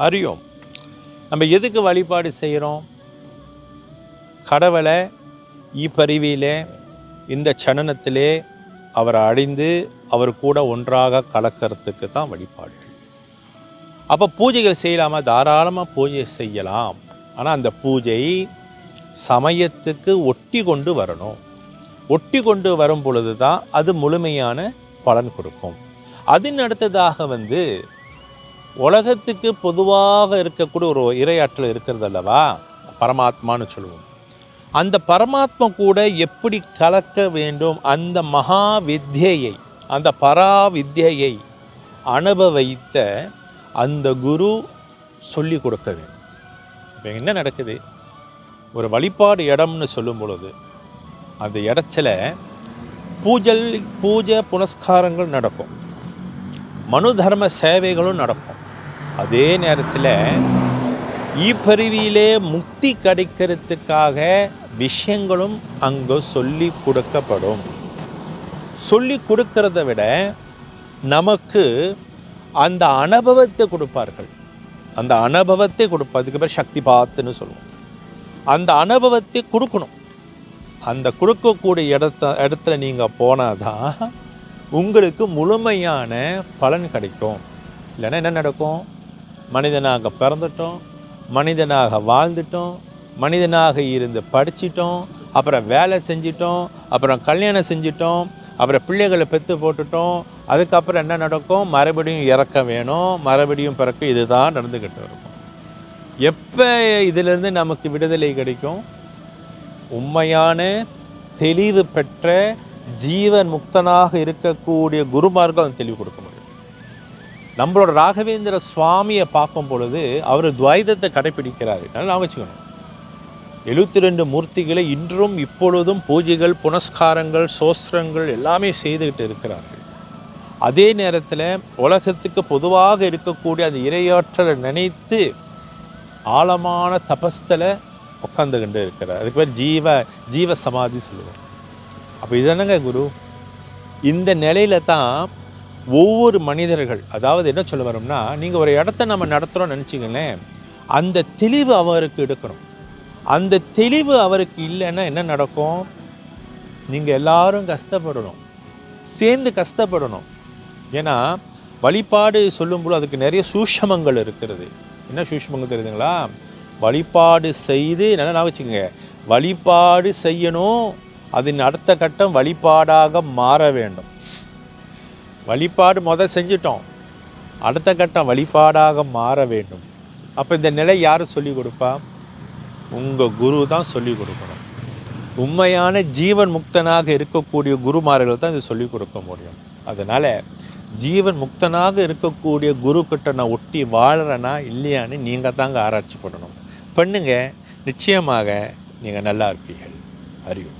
அறியோம். நம்ம எதுக்கு வழிபாடு செய்கிறோம்? கடவுளை இப்பறிவிலே இந்த சனனத்திலே அவரை அடைந்து அவர் கூட ஒன்றாக கலக்கிறதுக்கு தான் வழிபாடு. அப்போ பூஜைகள் செய்யலாமா? தாராளமாக பூஜை செய்யலாம். ஆனால் அந்த பூஜை சமயத்துக்கு ஒட்டி கொண்டு வரணும். ஒட்டி கொண்டு வரும் பொழுது தான் அது முழுமையான பலன் கொடுக்கும். அதன் அடுத்ததாக உலகத்துக்கு பொதுவாக இருக்கக்கூடிய ஒரு இறையாற்றல் இருக்கிறது அல்லவா, பரமாத்மான்னு சொல்லுவோம். அந்த பரமாத்மா கூட எப்படி கலக்க வேண்டும், அந்த மகா வித்யையை, அந்த பரா வித்யையை அனுபவித்த அந்த குரு சொல்லி கொடுக்க வேண்டும். இப்போ என்ன நடக்குது? ஒரு வழிபாடு இடம்னு சொல்லும் பொழுது அந்த இடத்துல பூஜை புனஸ்காரங்கள் நடக்கும், மனு தர்ம சேவைகளும் நடக்கும். அதே நேரத்தில் இப்பறிவியிலே முக்தி கிடைக்கிறதுக்காக விஷயங்களும் அங்கே சொல்லி கொடுக்கப்படும். சொல்லி கொடுக்கறத விட நமக்கு அந்த அனுபவத்தை கொடுப்பார்கள். அந்த அனுபவத்தை அதுக்கு பேர் சக்தி பாத்துன்னு சொல்லுவோம். அந்த அனுபவத்தை கொடுக்கணும். அந்த கொடுக்கக்கூடிய இடத்துல நீங்கள் போனால் தான் உங்களுக்கு முழுமையான பலன் கிடைக்கும். இல்லைன்னா என்ன நடக்கும்? மனிதனாக பிறந்துட்டோம், மனிதனாக வாழ்ந்துட்டோம், மனிதனாக இருந்து படிச்சிட்டோம், அப்புறம் வேலை செஞ்சிட்டோம், அப்புறம் கல்யாணம் செஞ்சிட்டோம், அப்புறம் பிள்ளைகளை பெற்று போட்டுட்டோம். அதுக்கப்புறம் என்ன நடக்கும்? மறுபடியும் இறக்க வேணும், மறுபடியும் பிறக்க. இதுதான் நடந்துக்கிட்டு இருக்கும். எப்போ இதிலிருந்து நமக்கு விடுதலை கிடைக்கும்? உண்மையான தெளிவு பெற்ற ஜீவன் முக்தனாக இருக்கக்கூடிய குருமார்கள் தெளிவு கொடுக்க முடியும். நம்மளோட ராகவேந்திர சுவாமியை பார்க்கும் பொழுது அவர் துவைதத்தை கடைப்பிடிக்கிறாரு. நல்லா வச்சுக்கணும். 72 மூர்த்திகளை இன்றும் இப்பொழுதும் பூஜைகள் புனஸ்காரங்கள் சோஸ்திரங்கள் எல்லாமே செய்துக்கிட்டு இருக்கிறார்கள். அதே நேரத்தில் உலகத்துக்கு பொதுவாக இருக்கக்கூடிய அந்த இறையாற்றலை நினைத்து ஆழமான தபஸ்தில் உட்காந்துக்கிட்டு இருக்கிறார். அதுக்கு பேர் ஜீவ சமாதி சொல்லுவோம். அப்போ இதுதானங்க குரு. இந்த நிலையில தான் ஒவ்வொரு மனிதர்கள், அதாவது என்ன சொல்ல வரோம்னா, நீங்கள் ஒரு இடத்த நம்ம நடத்துகிறோம்னு நினச்சிங்களேன், அந்த தெளிவு அவருக்கு எடுக்கணும். அந்த தெளிவு அவருக்கு இல்லைன்னா என்ன நடக்கும்? நீங்கள் எல்லாரும் கஷ்டப்படணும், சேர்ந்து கஷ்டப்படணும். ஏன்னா வழிபாடு சொல்லும்போது அதுக்கு நிறைய சூஷ்மங்கள் இருக்கிறது. என்ன சூஷ்மங்கள் தெரியுதுங்களா? வழிபாடு செய்து நல்லா வச்சுக்கோங்க, வழிபாடு செய்யணும், அதன் அடுத்த கட்டம் வழிபாடாக மாற வேண்டும். வழிபாடு செஞ்சிட்டோம், அடுத்த கட்டம் வழிபாடாக மாற வேண்டும். அப்போ இந்த நிலை யார் சொல்லிக் கொடுப்பா? உங்கள் குரு தான் சொல்லிக் கொடுக்கணும். உண்மையான ஜீவன் முக்தனாக இருக்கக்கூடிய குருமார்கள் தான் இது சொல்லிக் கொடுக்க முடியும். அதனால் ஜீவன் முக்தனாக இருக்கக்கூடிய குரு கிட்ட நான் ஒட்டி வாழ்கிறேன்னா இல்லையான்னு நீங்கள் தாங்க ஆராய்ச்சி பண்ணணும். பண்ணுங்க, நிச்சயமாக நீங்கள் நல்லா இருப்பீர்கள். அறிவு.